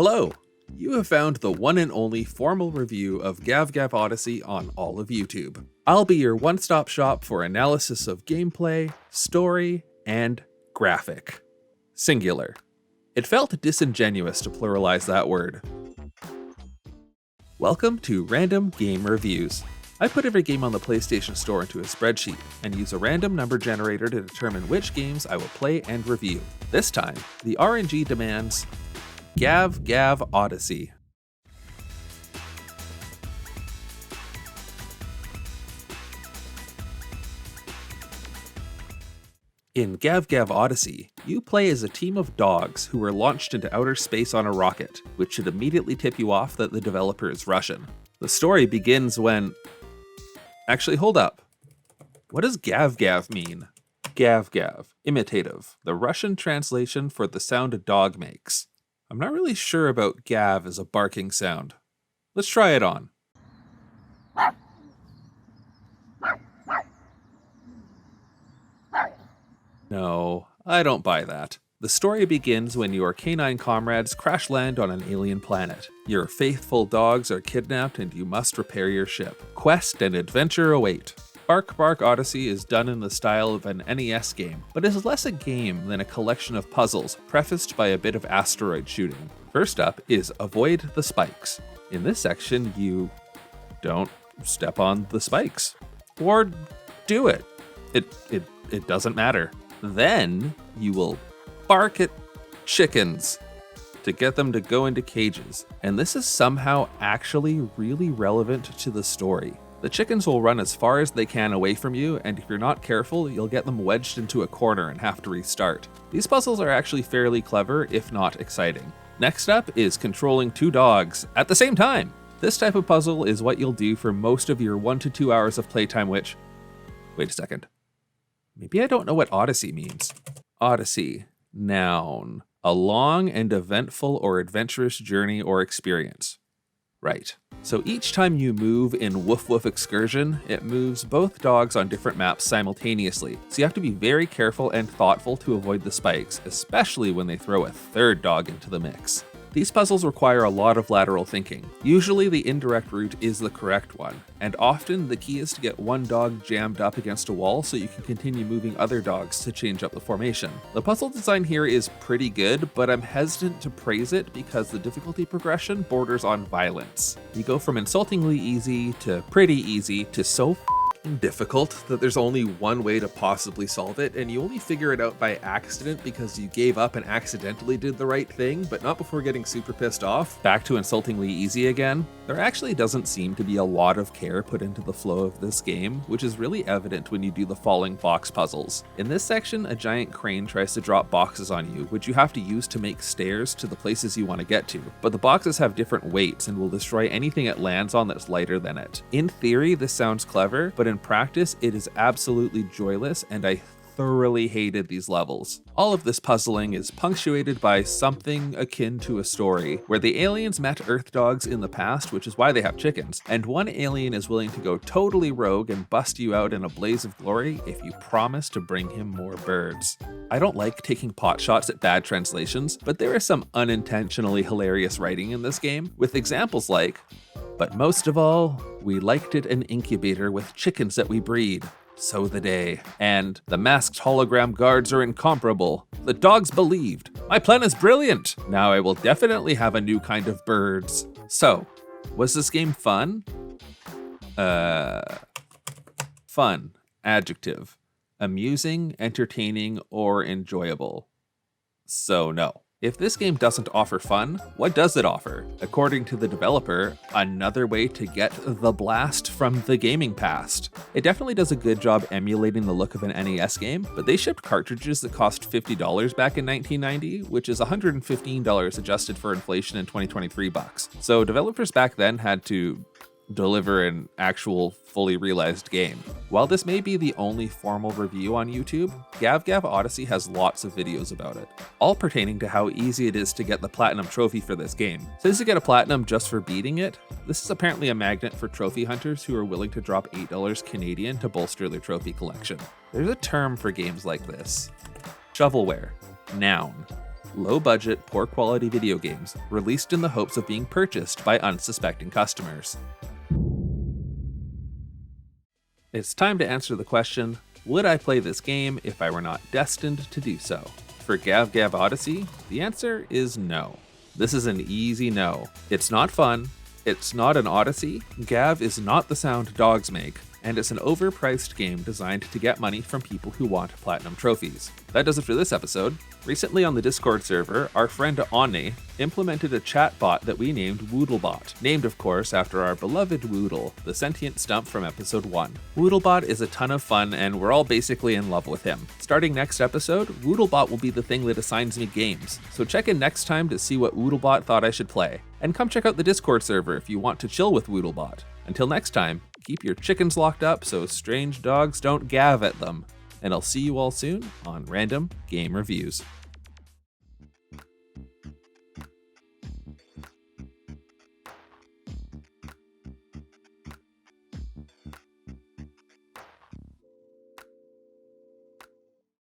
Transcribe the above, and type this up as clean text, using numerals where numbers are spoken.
Hello! You have found the one and only formal review of Gav-Gav Odyssey on all of YouTube. I'll be your one-stop shop for analysis of gameplay, story, and graphic. Singular. It felt disingenuous to pluralize that word. Welcome to Random Game Reviews. I put every game on the PlayStation Store into a spreadsheet and use a random number generator to determine which games I will play and review. This time, the RNG demands Gav-Gav Odyssey. In Gav-Gav Odyssey, you play as a team of dogs who are launched into outer space on a rocket, which should immediately tip you off that the developer is Russian. The story begins when... Actually, hold up. What does Gav-Gav mean? Gav-Gav, imitative, the Russian translation for the sound a dog makes. I'm not really sure about Gav as a barking sound. Let's try it on. No, I don't buy that. The story begins when your canine comrades crash land on an alien planet. Your faithful dogs are kidnapped and you must repair your ship. Quest and adventure await. Bark Bark Odyssey is done in the style of an NES game, but is less a game than a collection of puzzles prefaced by a bit of asteroid shooting. First up is Avoid the Spikes. In this section, you don't step on the spikes. Or do it. It doesn't matter. Then you will bark at chickens to get them to go into cages. And this is somehow actually really relevant to the story. The chickens will run as far as they can away from you, and if you're not careful, you'll get them wedged into a corner and have to restart. These puzzles are actually fairly clever, if not exciting. Next up is controlling two dogs at the same time. This type of puzzle is what you'll do for most of your 1 to 2 hours of playtime, which... Wait a second. Maybe I don't know what Odyssey means. Odyssey, noun. A long and eventful or adventurous journey or experience. Right. So each time you move in Woof Woof Excursion, it moves both dogs on different maps simultaneously, so you have to be very careful and thoughtful to avoid the spikes, especially when they throw a third dog into the mix. These puzzles require a lot of lateral thinking. Usually the indirect route is the correct one, and often the key is to get one dog jammed up against a wall so you can continue moving other dogs to change up the formation. The puzzle design here is pretty good, but I'm hesitant to praise it because the difficulty progression borders on violence. You go from insultingly easy to pretty easy to so difficult that there's only one way to possibly solve it, and you only figure it out by accident because you gave up and accidentally did the right thing, but not before getting super pissed off. Back to insultingly easy again. There actually doesn't seem to be a lot of care put into the flow of this game, which is really evident when you do the falling box puzzles. In this section, a giant crane tries to drop boxes on you, which you have to use to make stairs to the places you want to get to, but the boxes have different weights and will destroy anything it lands on that's lighter than it. In theory, this sounds clever, but in practice, it is absolutely joyless, and I thoroughly hated these levels. All of this puzzling is punctuated by something akin to a story, where the aliens met Earth dogs in the past, which is why they have chickens, and one alien is willing to go totally rogue and bust you out in a blaze of glory if you promise to bring him more birds. I don't like taking pot shots at bad translations, but there is some unintentionally hilarious writing in this game, with examples like, "But most of all, we liked it an incubator with chickens that we breed. So the day." And "The masked hologram guards are incomparable. The dogs believed. My plan is brilliant. Now I will definitely have a new kind of birds." So, was this game fun? Fun. Adjective. Amusing, entertaining, or enjoyable. So no. If this game doesn't offer fun, what does it offer? According to the developer, another way to get the blast from the gaming past. It definitely does a good job emulating the look of an NES game, but they shipped cartridges that cost $50 back in 1990, which is $115 adjusted for inflation in 2023 bucks. So developers back then had to deliver an actual fully realized game. While this may be the only formal review on YouTube, Gav-Gav Odyssey has lots of videos about it, all pertaining to how easy it is to get the platinum trophy for this game. Since you get a platinum just for beating it, this is apparently a magnet for trophy hunters who are willing to drop $8 Canadian to bolster their trophy collection. There's a term for games like this. Shovelware. Noun. low-budget, poor-quality video games released in the hopes of being purchased by unsuspecting customers. It's time to answer the question, would I play this game if I were not destined to do so? For Gav-Gav Odyssey, the answer is no. This is an easy no. It's not fun, it's not an Odyssey, Gav is not the sound dogs make, and it's an overpriced game designed to get money from people who want platinum trophies. That does it for this episode. Recently on the Discord server, our friend Ane implemented a chatbot that we named Woodlebot, named of course after our beloved Woodle, the sentient stump from episode 1. Woodlebot is a ton of fun and we're all basically in love with him. Starting next episode, Woodlebot will be the thing that assigns me games, so check in next time to see what Woodlebot thought I should play. And come check out the Discord server if you want to chill with Woodlebot. Until next time, keep your chickens locked up so strange dogs don't gav at them. And I'll see you all soon on Random Game Reviews.